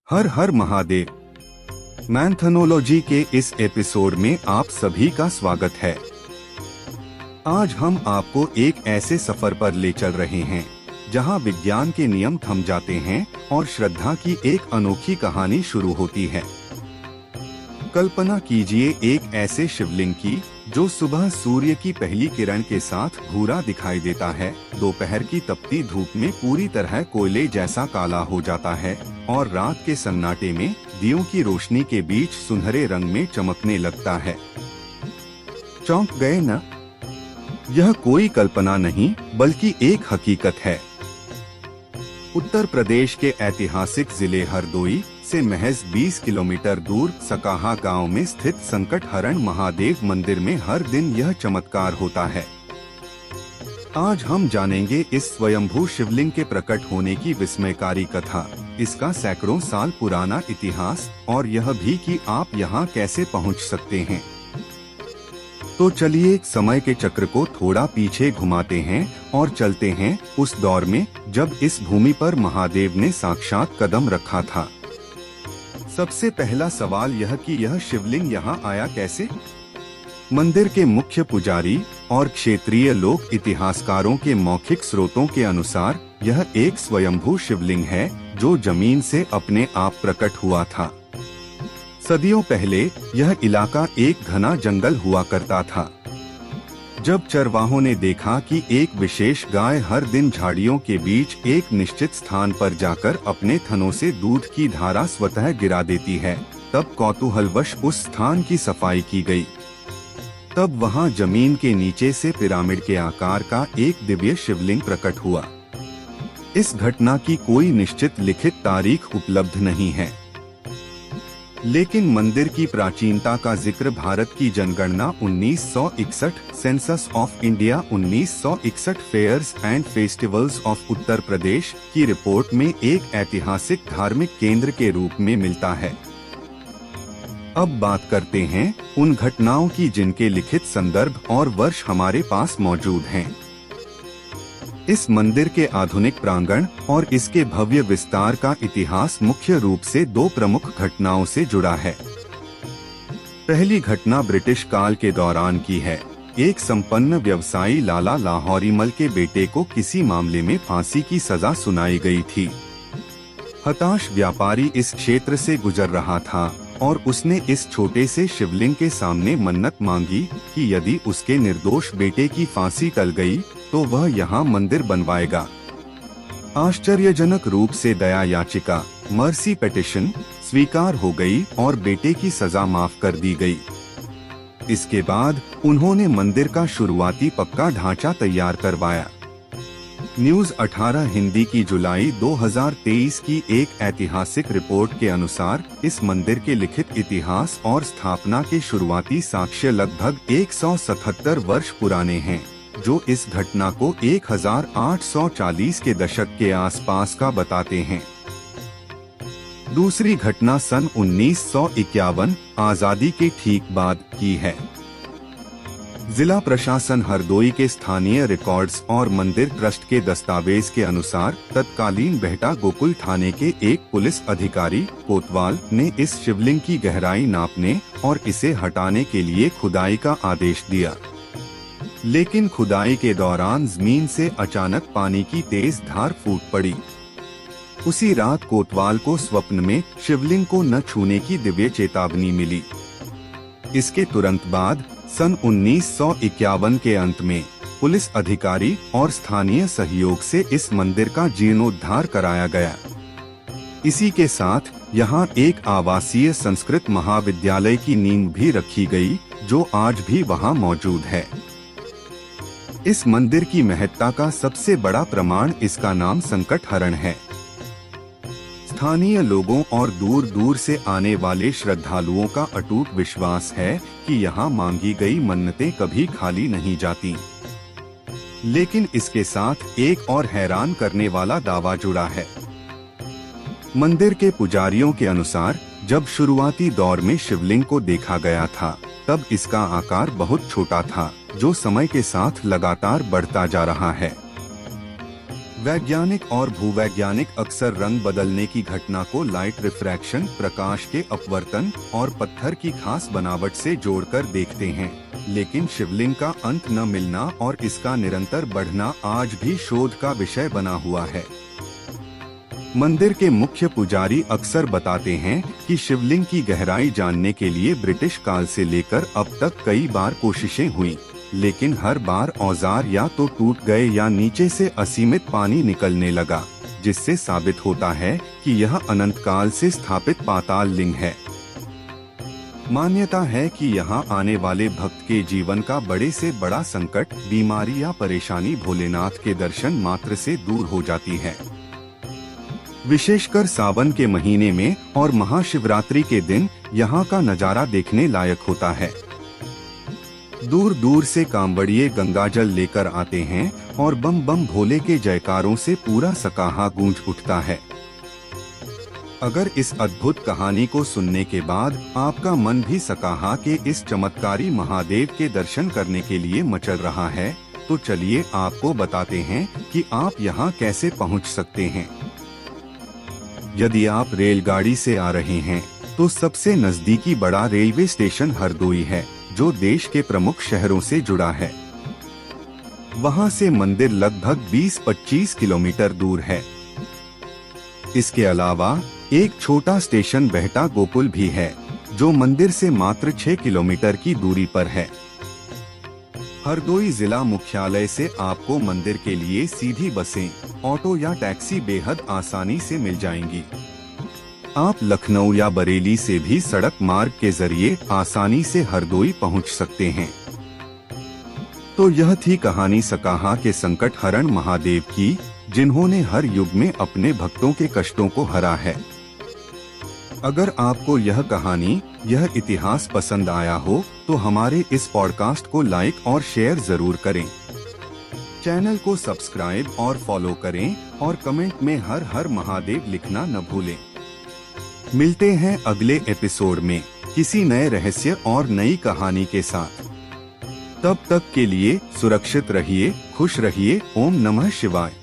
हर हर महादेव। मैंथनोलॉजी के इस एपिसोड में आप सभी का स्वागत है। आज हम आपको एक ऐसे सफर पर ले चल रहे हैं जहां विज्ञान के नियम थम जाते हैं और श्रद्धा की एक अनोखी कहानी शुरू होती है। कल्पना कीजिए एक ऐसे शिवलिंग की जो सुबह सूर्य की पहली किरण के साथ भूरा दिखाई देता है, दोपहर की तपती धूप में पूरी तरह कोयले जैसा काला हो जाता है और रात के सन्नाटे में दियों की रोशनी के बीच सुनहरे रंग में चमकने लगता है। चौंक गए न? यह कोई कल्पना नहीं बल्कि एक हकीकत है। उत्तर प्रदेश के ऐतिहासिक जिले हरदोई से महज 20 किलोमीटर दूर सकाहा गांव में स्थित संकटहरण महादेव मंदिर में हर दिन यह चमत्कार होता है। आज हम जानेंगे इस स्वयंभू शिवलिंग के प्रकट होने की विस्मयकारी कथा, इसका सैकड़ों साल पुराना इतिहास और यह भी कि आप यहाँ कैसे पहुँच सकते हैं। तो चलिए समय के चक्र को थोड़ा पीछे घुमाते हैं और चलते हैं उस दौर में जब इस भूमि पर महादेव ने साक्षात कदम रखा था। सबसे पहला सवाल यह कि यह शिवलिंग यहाँ आया कैसे? मंदिर के मुख्य पुजारी और क्षेत्रीय लोक इतिहासकारों के मौखिक स्रोतों के अनुसार यह एक स्वयंभू शिवलिंग है जो जमीन से अपने आप प्रकट हुआ था। सदियों पहले यह इलाका एक घना जंगल हुआ करता था। जब चरवाहों ने देखा कि एक विशेष गाय हर दिन झाड़ियों के बीच एक निश्चित स्थान पर जाकर अपने थनों से दूध की धारा स्वतः गिरा देती है, तब कौतूहलवश उस स्थान की सफाई की गई। तब वहां जमीन के नीचे से पिरामिड के आकार का एक दिव्य शिवलिंग प्रकट हुआ। इस घटना की कोई निश्चित लिखित तारीख उपलब्ध नहीं है, लेकिन मंदिर की प्राचीनता का जिक्र भारत की जनगणना 1961, census of India 1961, fairs and festivals of Uttar Pradesh की रिपोर्ट में एक ऐतिहासिक धार्मिक केंद्र के रूप में मिलता है। अब बात करते हैं उन घटनाओं की जिनके लिखित संदर्भ और वर्ष हमारे पास मौजूद हैं। इस मंदिर के आधुनिक प्रांगण और इसके भव्य विस्तार का इतिहास मुख्य रूप से दो प्रमुख घटनाओं से जुड़ा है। पहली घटना ब्रिटिश काल के दौरान की है। एक संपन्न व्यवसायी लाला लाहौरीमल के बेटे को किसी मामले में फांसी की सजा सुनाई गई थी। हताश व्यापारी इस क्षेत्र से गुजर रहा था और उसने इस छोटे से शिवलिंग के सामने मन्नत मांगी कि यदि उसके निर्दोष बेटे की फांसी टल गई तो वह यहाँ मंदिर बनवाएगा। आश्चर्यजनक रूप से दया याचिका, मर्सी पिटीशन, स्वीकार हो गई और बेटे की सजा माफ कर दी गई। इसके बाद उन्होंने मंदिर का शुरुआती पक्का ढांचा तैयार करवाया। न्यूज़ 18 हिंदी की जुलाई 2023 की एक ऐतिहासिक रिपोर्ट के अनुसार इस मंदिर के लिखित इतिहास और स्थापना के शुरुआती साक्ष्य लगभग 177 वर्ष पुराने हैं, जो इस घटना को 1840 के दशक के आसपास का बताते हैं। दूसरी घटना सन 1951 आजादी के ठीक बाद की है। जिला प्रशासन हरदोई के स्थानीय रिकॉर्ड्स और मंदिर ट्रस्ट के दस्तावेज के अनुसार तत्कालीन बेहटा गोकुल थाने के एक पुलिस अधिकारी कोतवाल ने इस शिवलिंग की गहराई नापने और इसे हटाने के लिए खुदाई का आदेश दिया। लेकिन खुदाई के दौरान जमीन से अचानक पानी की तेज धार फूट पड़ी। उसी रात कोतवाल को स्वप्न में शिवलिंग को न छूने की दिव्य चेतावनी मिली। इसके तुरंत बाद सन 1951 के अंत में पुलिस अधिकारी और स्थानीय सहयोग से इस मंदिर का जीर्णोद्धार कराया गया। इसी के साथ यहाँ एक आवासीय संस्कृत महाविद्यालय की नींव भी रखी गई, जो आज भी वहाँ मौजूद है। इस मंदिर की महत्ता का सबसे बड़ा प्रमाण इसका नाम संकटहरण है। स्थानीय लोगों और दूर दूर से आने वाले श्रद्धालुओं का अटूट विश्वास है कि यहाँ मांगी गई मन्नतें कभी खाली नहीं जाती। लेकिन इसके साथ एक और हैरान करने वाला दावा जुड़ा है। मंदिर के पुजारियों के अनुसार जब शुरुआती दौर में शिवलिंग को देखा गया था, तब इसका आकार बहुत छोटा था, जो समय के साथ लगातार बढ़ता जा रहा है। वैज्ञानिक और भूवैज्ञानिक अक्सर रंग बदलने की घटना को लाइट रिफ्रैक्शन, प्रकाश के अपवर्तन और पत्थर की खास बनावट से जोड़कर देखते हैं, लेकिन शिवलिंग का अंत न मिलना और इसका निरंतर बढ़ना आज भी शोध का विषय बना हुआ है। मंदिर के मुख्य पुजारी अक्सर बताते हैं कि शिवलिंग की गहराई जानने के लिए ब्रिटिश काल से लेकर अब तक कई बार कोशिशें हुई, लेकिन हर बार औजार या तो टूट गए या नीचे से असीमित पानी निकलने लगा, जिससे साबित होता है कि यह अनंत काल से स्थापित पाताल लिंग है। मान्यता है कि यहाँ आने वाले भक्त के जीवन का बड़े से बड़ा संकट, बीमारी या परेशानी भोलेनाथ के दर्शन मात्र से दूर हो जाती है। विशेषकर सावन के महीने में और महाशिवरात्रि के दिन यहाँ का नजारा देखने लायक होता है। दूर दूर से कांवड़िए गंगाजल लेकर आते हैं और बम बम भोले के जयकारों से पूरा सकाहा गूंज उठता है। अगर इस अद्भुत कहानी को सुनने के बाद आपका मन भी सकाहा के इस चमत्कारी महादेव के दर्शन करने के लिए मचल रहा है, तो चलिए आपको बताते हैं कि आप यहाँ कैसे पहुँच सकते हैं। यदि आप रेलगाड़ी से आ रहे हैं तो सबसे नजदीकी बड़ा रेलवे स्टेशन हरदोई है, जो देश के प्रमुख शहरों से जुड़ा है। वहां से मंदिर लगभग 20-25 किलोमीटर दूर है। इसके अलावा एक छोटा स्टेशन बेहटा गोकुल भी है, जो मंदिर से मात्र 6 किलोमीटर की दूरी पर है। हरदोई जिला मुख्यालय से आपको मंदिर के लिए सीधी बसें, ऑटो या टैक्सी बेहद आसानी से मिल जाएंगी। आप लखनऊ या बरेली से भी सड़क मार्ग के जरिए आसानी से हरदोई पहुंच सकते हैं। तो यह थी कहानी सकाहा के संकट हरण महादेव की, जिन्होंने हर युग में अपने भक्तों के कष्टों को हरा है। अगर आपको यह कहानी, यह इतिहास पसंद आया हो तो हमारे इस पॉडकास्ट को लाइक और शेयर जरूर करें। चैनल को सब्सक्राइब और फॉलो करें और कमेंट में हर हर महादेव लिखना न भूलें। मिलते हैं अगले एपिसोड में किसी नए रहस्य और नई कहानी के साथ। तब तक के लिए सुरक्षित रहिए, खुश रहिए। ओम नमः शिवाय।